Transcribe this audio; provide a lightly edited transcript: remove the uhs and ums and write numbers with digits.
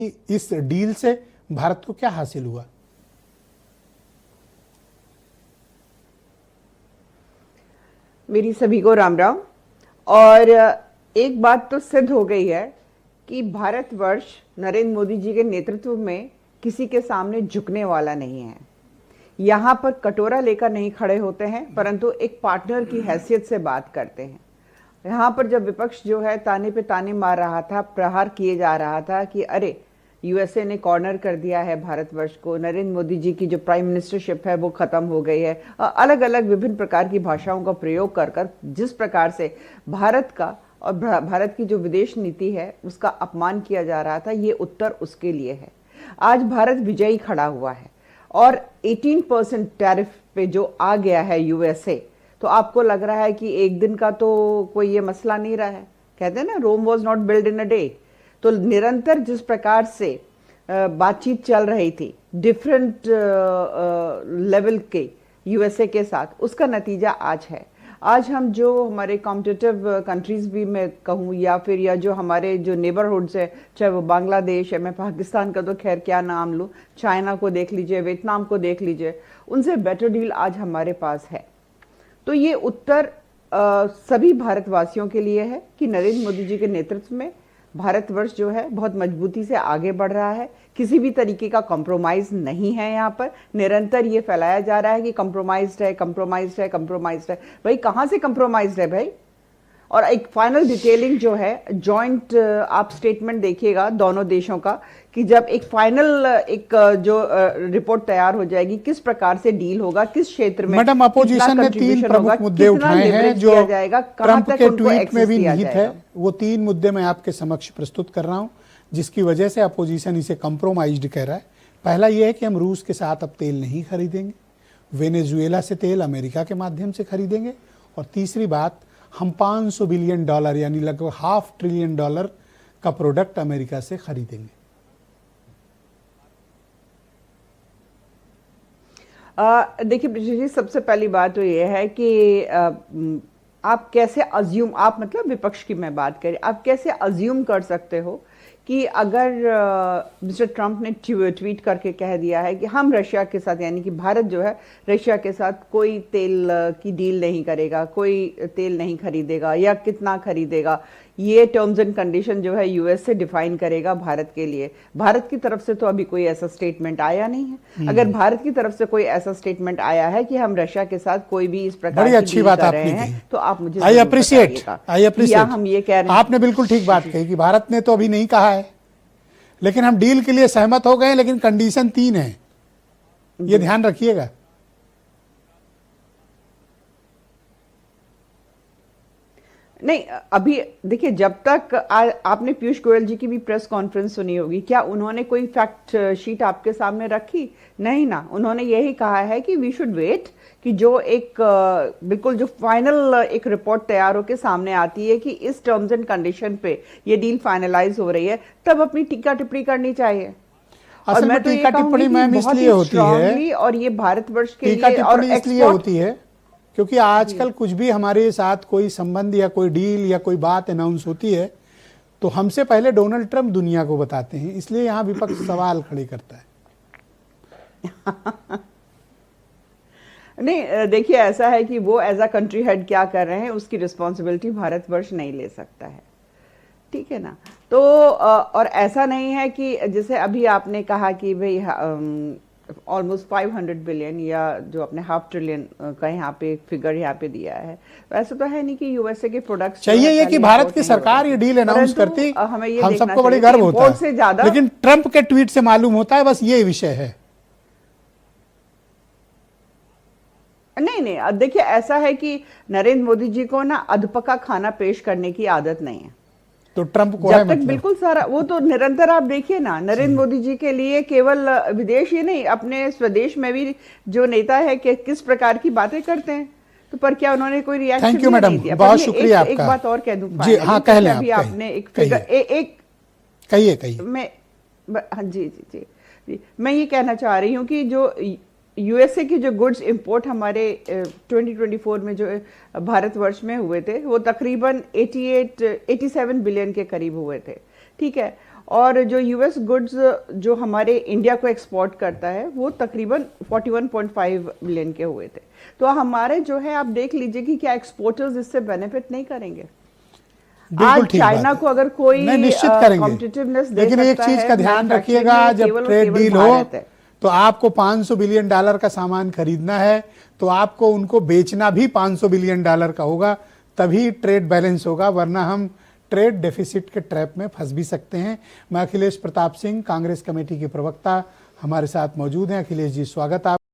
इस डील से भारत को क्या हासिल हुआ? मेरी सभी को राम राम। और एक बात तो सिद्ध हो गई है कि भारतवर्ष नरेंद्र मोदी जी के नेतृत्व में किसी के सामने झुकने वाला नहीं है। यहाँ पर कटोरा लेकर नहीं खड़े होते हैं, परंतु एक पार्टनर की हैसियत से बात करते हैं। यहाँ पर जब विपक्ष जो है ताने पे ताने मार रहा था, प्रहार किए जा रहा था कि अरे यूएसए ने कॉर्नर कर दिया है भारतवर्ष को, नरेंद्र मोदी जी की जो प्राइम मिनिस्टरशिप है वो खत्म हो गई है, अलग अलग विभिन्न प्रकार की भाषाओं का प्रयोग कर कर जिस प्रकार से भारत का और भारत की जो विदेश नीति है उसका अपमान किया जा रहा था, ये उत्तर उसके लिए है। आज भारत विजयी खड़ा हुआ है और 18% टैरिफ पे जो आ गया है यूएसए, तो आपको लग रहा है कि एक दिन का तो कोई ये मसला नहीं रहा है। कहते हैं ना, Rome was not build in a day. तो निरंतर जिस प्रकार से बातचीत चल रही थी डिफरेंट लेवल के यूएसए के साथ, उसका नतीजा आज है। आज हम जो हमारे कॉम्पिटिटिव कंट्रीज भी मैं कहूँ या फिर या जो हमारे जो नेबरहुड्स है, चाहे वो बांग्लादेश है, मैं पाकिस्तान का तो खैर क्या नाम लूँ, चाइना को देख लीजिए, वियतनाम को देख लीजिए, उनसे बेटर डील आज हमारे पास है। तो ये उत्तर सभी भारतवासियों के लिए है कि नरेंद्र मोदी जी के नेतृत्व में भारतवर्ष जो है बहुत मजबूती से आगे बढ़ रहा है। किसी भी तरीके का कॉम्प्रोमाइज नहीं है। यहाँ पर निरंतर ये फैलाया जा रहा है कि कॉम्प्रोमाइज्ड है, कॉम्प्रोमाइज्ड है, कॉम्प्रोमाइज्ड है। भाई कहाँ से कॉम्प्रोमाइज्ड है भाई? और एक फाइनल डिटेलिंग जो है जॉइंट, आप स्टेटमेंट देखिएगा दोनों देशों का कि जब एक फाइनल एक जो रिपोर्ट तैयार हो जाएगी, किस प्रकार से डील होगा, किस क्षेत्र में, मैडम अपोजिशन ने 3 प्रमुख मुद्दे उठाए हैं जो ट्रंप के ट्वीट में भी निहित है। वो 3 मुद्दे मैं आपके समक्ष प्रस्तुत कर रहा हूं, जिसकी वजह से अपोजिशन इसे कॉम्प्रोमाइज्ड कह रहा है। पहला यह है कि हम रूस के साथ अब तेल नहीं खरीदेंगे, वेनेजुएला से तेल अमेरिका के माध्यम से खरीदेंगे। और तीसरी बात, हम $500 बिलियन यानी लगभग $500 ट्रिलियन का प्रोडक्ट अमेरिका से खरीदेंगे। देखिए ब्रिजेश जी, सबसे पहली बात तो ये है कि आप कैसे अज्यूम, आप मतलब विपक्ष की मैं बात करें, आप कैसे अज्यूम कर सकते हो कि अगर मिस्टर ट्रंप ने ट्वीट करके कह दिया है कि हम रशिया के साथ, यानी कि भारत जो है रशिया के साथ कोई तेल की डील नहीं करेगा, कोई तेल नहीं खरीदेगा या कितना खरीदेगा, ये टर्म्स एंड कंडीशन जो है यूएस से डिफाइन करेगा भारत के लिए। भारत की तरफ से तो अभी कोई ऐसा स्टेटमेंट आया नहीं है। अगर भारत की तरफ से कोई ऐसा स्टेटमेंट आया है कि हम रशिया के साथ कोई भी इस प्रकार की अच्छी बात कर रहे हैं, तो आप मुझे आई अप्रिशिएट हम ये कह रहे हैं। आपने बिल्कुल ठीक बात कही कि भारत ने तो अभी नहीं कहा है, लेकिन हम डील के लिए सहमत हो गए, लेकिन कंडीशन 3 है, ये ध्यान रखिएगा। नहीं, अभी देखिए, जब तक आपने पीयूष गोयल जी की भी प्रेस कॉन्फ्रेंस सुनी होगी, क्या उन्होंने कोई फैक्ट शीट आपके सामने रखी? नहीं ना। उन्होंने यही कहा है कि वी शुड वेट, कि जो एक बिल्कुल जो फाइनल एक रिपोर्ट तैयार होकर सामने आती है कि इस टर्म्स एंड कंडीशन पे ये डील फाइनलाइज हो रही है, तब अपनी टीका टिप्पणी करनी चाहिए। और मैं तो टीका टिप्पणी मैम इसलिए होती है, और ये भारतवर्ष के टीका टिप्पणी इसलिए होती है क्योंकि आजकल कुछ भी हमारे साथ कोई संबंध या कोई डील या कोई बात अनाउंस होती है तो हमसे पहले डोनाल्ड ट्रंप दुनिया को बताते हैं, इसलिए यहाँ विपक्ष सवाल खड़े करता है। नहीं, देखिए ऐसा है कि वो एज अ कंट्री हेड क्या कर रहे हैं उसकी रिस्पॉन्सिबिलिटी भारतवर्ष नहीं ले सकता है, ठीक है ना। तो और ऐसा नहीं है कि जैसे अभी आपने कहा कि भाई ऑलमोस्ट 500 बिलियन या जो अपने $500 ट्रिलियन का यहाँ पे फिगर यहाँ पे दिया है, वैसे तो है नहीं कि यूएसए के प्रोडक्ट्स चाहिए ये कि भारत की सरकार ये डील अनाउंस करती, हम सबको बड़ी गर्व होता है, लेकिन ट्रंप के ट्वीट से मालूम होता है, बस ये विषय है। नहीं, देखिए ऐसा है कि नरेंद्र मोदी जी को ना अधपका खाना पेश करने की आदत नहीं है, तो ट्रंप को जब तक मतलब बिल्कुल सारा वो तो निरंतर आप देखिए ना, नरेंद्र मोदी जी के लिए केवल विदेश ही नहीं, अपने स्वदेश में भी जो नेता है कि किस प्रकार की बातें करते हैं, तो पर क्या उन्होंने कोई रिएक्शन थैंक यू मैडम, बहुत शुक्रिया आपका। एक बात और कह दूं जी हाँ, कह लें अभी आपने एक फिगर कहिए मैं, हाँ जी, मैं ये कहना चाह रही हूँ कि जो यूएसए की जो गुड्स इंपोर्ट हमारे 2024 में जो भारतवर्ष में हुए थे वो तकरीबन 87 बिलियन के करीब हुए थे, ठीक है। और जो यूएस गुड्स जो हमारे इंडिया को एक्सपोर्ट करता है वो तकरीबन 41.5 बिलियन के हुए थे। तो हमारे जो है आप देख लीजिए कि क्या एक्सपोर्टर्स इससे बेनिफिट नहीं करेंगे। आज चाइना को अगर कोई निश्चित कॉम्पिटिटिवनेस दे लेकिन एक चीज का ध्यान रखिएगा, जब ट्रेड डील हो तो आपको $500 बिलियन का सामान खरीदना है तो आपको उनको बेचना भी $500 बिलियन का होगा, तभी ट्रेड बैलेंस होगा, वरना हम ट्रेड डेफिसिट के ट्रैप में फंस भी सकते हैं। मैं अखिलेश प्रताप सिंह, कांग्रेस कमेटी के प्रवक्ता, हमारे साथ मौजूद हैं। अखिलेश जी, स्वागत आप।